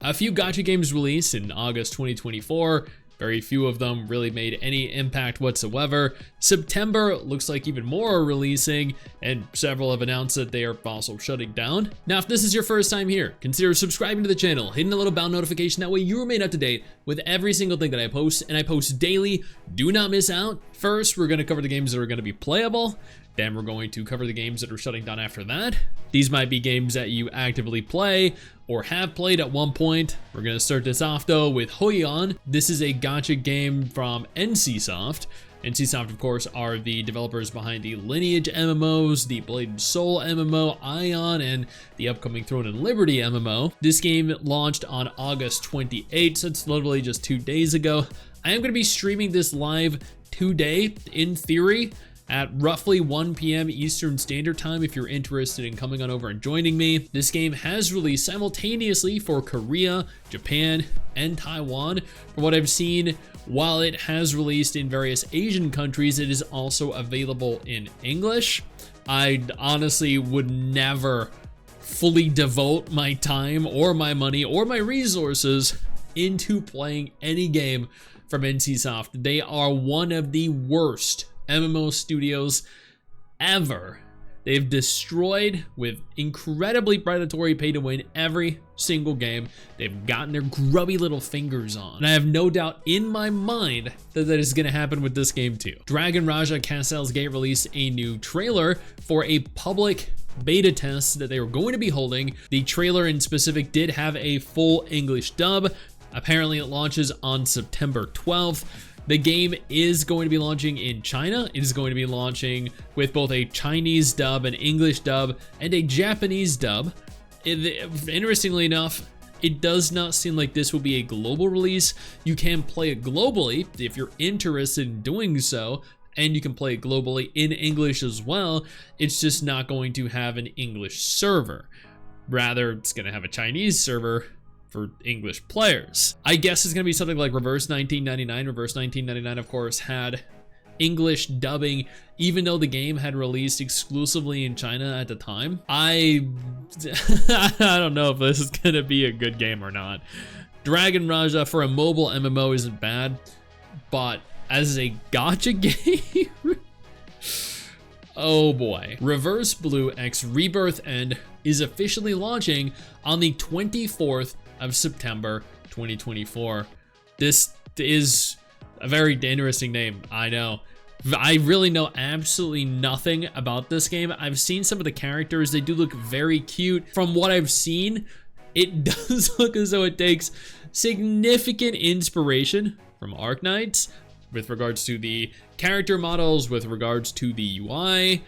A few gacha games released in August 2024. Very few of them really made any impact whatsoever. September looks like even more are releasing, and several have announced that they are also shutting down. Now, if this is your first time here, consider subscribing to the channel, hitting the little bell notification, that way you remain up to date with every single thing that I post, and I post daily. Do not miss out. First, we're gonna cover the games that are gonna be playable. Then we're going to cover the games that are shutting down after that. These might be games that you actively play or have played at one point. We're gonna start this off though with Hoyon. This is a gacha game from NCSoft. NCSoft, of course, are the developers behind the Lineage MMOs, the Blade and Soul MMO, Ion, and the upcoming Throne and Liberty MMO. This game launched on August 28th, so it's literally just 2 days ago. I am gonna be streaming this live today, in theory, at roughly 1 p.m. Eastern Standard Time if you're interested in coming on over and joining me. This game has released simultaneously for Korea, Japan, and Taiwan. From what I've seen, while it has released in various Asian countries, it is also available in English. I honestly would never fully devote my time or my money or my resources into playing any game from NCSoft. They are one of the worst MMO studios ever. They've destroyed, with incredibly predatory pay to win, every single game they've gotten their grubby little fingers on. And I have no doubt in my mind that that is going to happen with this game too. Dragon Raja Castle's Gate released a new trailer for a public beta test that they were going to be holding. The trailer in specific did have a full English dub. Apparently it launches on September 12th. The game is going to be launching in China. It is going to be launching with both a Chinese dub, an English dub, and a Japanese dub. Interestingly enough, it does not seem like this will be a global release. You can play it globally if you're interested in doing so, and you can play it globally in English as well. It's just not going to have an English server. Rather, it's going to have a Chinese server for English players. I guess it's gonna be something like Reverse 1999. Reverse 1999, of course, had English dubbing, even though the game had released exclusively in China at the time. I don't know if this is gonna be a good game or not. Dragon Raja for a mobile MMO isn't bad, but as a gacha game, oh boy. Reverse Blue X Rebirth End is officially launching on the 24th of September 2024. This is a very interesting name, I know. I really know absolutely nothing about this game. I've seen some of the characters, they do look very cute. From what I've seen, it does look as though it takes significant inspiration from Arknights with regards to the character models, with regards to the UI,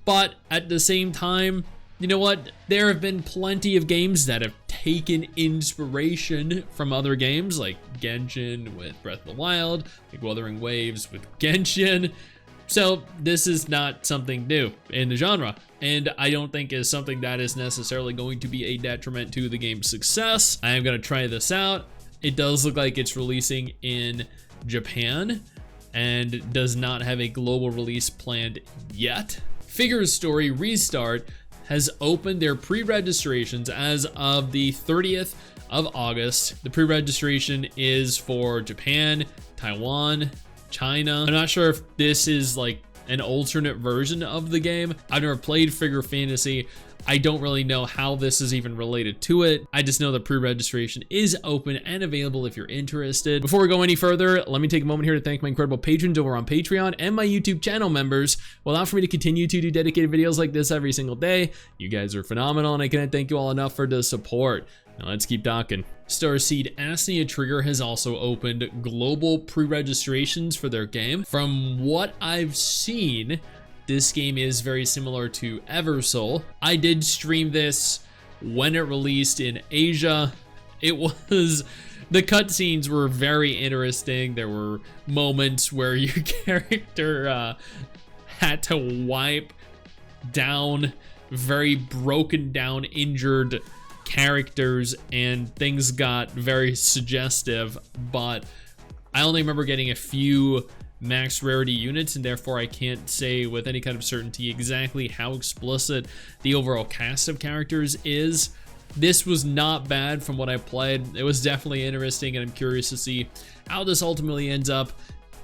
but at the same time, you know what? There have been plenty of games that have taken inspiration from other games, like Genshin with Breath of the Wild, like Wuthering Waves with Genshin. So this is not something new in the genre, and I don't think is something that is necessarily going to be a detriment to the game's success. I am going to try this out. It does look like it's releasing in Japan and does not have a global release planned yet. Figures Story Restart has opened their pre-registrations as of the 30th of August. The pre-registration is for Japan, Taiwan, China. I'm not sure if this is like an alternate version of the game. I've never played Figure Fantasy. I don't really know how this is even related to it. I just know the pre-registration is open and available if you're interested. Before we go any further, let me take a moment here to thank my incredible patrons over on Patreon and my YouTube channel members who allow for me to continue to do dedicated videos like this every single day. You guys are phenomenal, and I can't thank you all enough for the support. Now let's keep talking. Starseed Asnia Trigger has also opened global pre-registrations for their game. From what I've seen, this game is very similar to Eversoul. I did stream this when it released in Asia. The cutscenes were very interesting. There were moments where your character had to wipe down very broken down, injured characters, and things got very suggestive, but I only remember getting a few max rarity units, and therefore I can't say with any kind of certainty exactly how explicit the overall cast of characters is. this was not bad from what I played. It was definitely interesting, and I'm curious to see how this ultimately ends up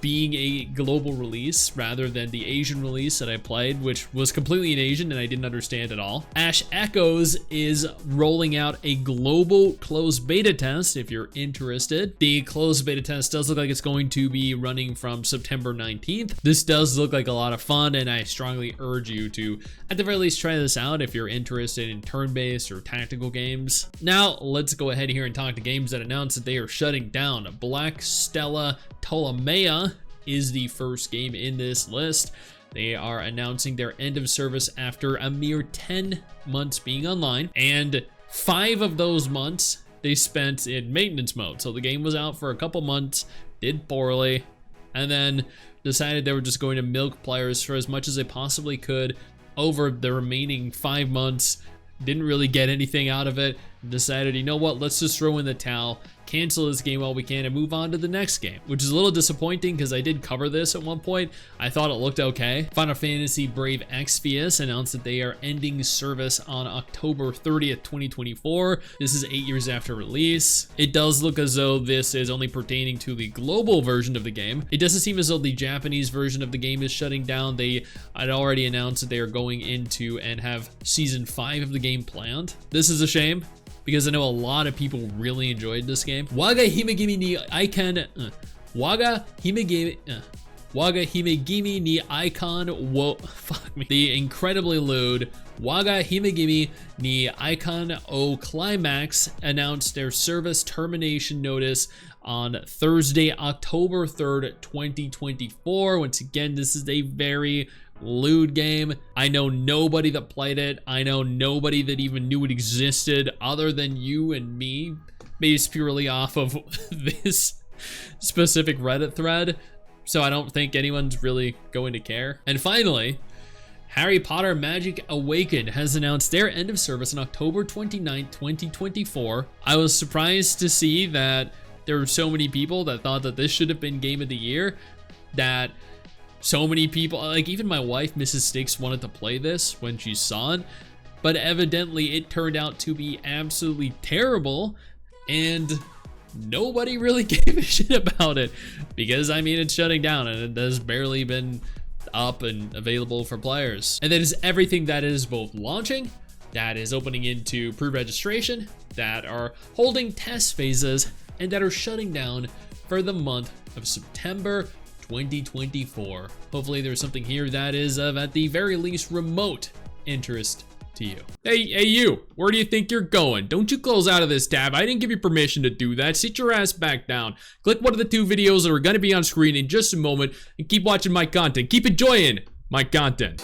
being a global release rather than the Asian release that I played, which was completely in Asian and I didn't understand at all. Ash Echoes is rolling out a global closed beta test if you're interested. The closed beta test does look like it's going to be running from September 19th. This does look like a lot of fun, and I strongly urge you to at the very least try this out if you're interested in turn-based or tactical games. Now let's go ahead here and talk to games that announced that they are shutting down. Black Stella Ptolemaea is the first game in this list. They are announcing their end of service after a mere 10 months being online, and 5 of those months they spent in maintenance mode. So the game was out for a couple months, did poorly, and then decided they were just going to milk players for as much as they possibly could over the remaining 5 months. Didn't really get anything out of it. Decided, you know what, let's just throw in the towel, cancel this game while we can, and move on to the next game, which is a little disappointing because I did cover this at one point. I thought it looked okay. Final Fantasy Brave Exvius announced that they are ending service on October 30th, 2024. This is 8 years after release. It does look as though this is only pertaining to the global version of the game. It doesn't seem as though the Japanese version of the game is shutting down. They had already announced that they are going into and have season 5 of the game planned. This is a shame, because I know a lot of people really enjoyed this game. Waga Himegimi ni Icon, Waga Himegimi ni Icon, whoa, fuck me. The incredibly lewd Waga Himegimi ni Icon O Climax announced their service termination notice on Thursday, October 3rd, 2024. Once again, this is a very lewd game. I know nobody that played it. I know nobody that even knew it existed other than you and me, based purely off of this specific Reddit thread. So I don't think anyone's really going to care. And finally, Harry Potter Magic Awakened has announced their end of service on October 29th, 2024. I was surprised to see that there were so many people that thought that this should have been Game of the Year, that so many people, like even my wife, Mrs. Stix, wanted to play this when she saw it, but evidently it turned out to be absolutely terrible, and nobody really gave a shit about it, because I mean, it's shutting down and it has barely been up and available for players. And that is everything that is both launching, that is opening into pre-registration, that are holding test phases, and that are shutting down for the month of September 2024. Hopefully there's something here that is of at the very least remote interest to you. Hey you, where do you think you're going? Don't you close out of this tab. I didn't give you permission to do that. Sit your ass back down. Click one of the 2 videos that are going to be on screen in just a moment and keep watching my content. Keep enjoying my content.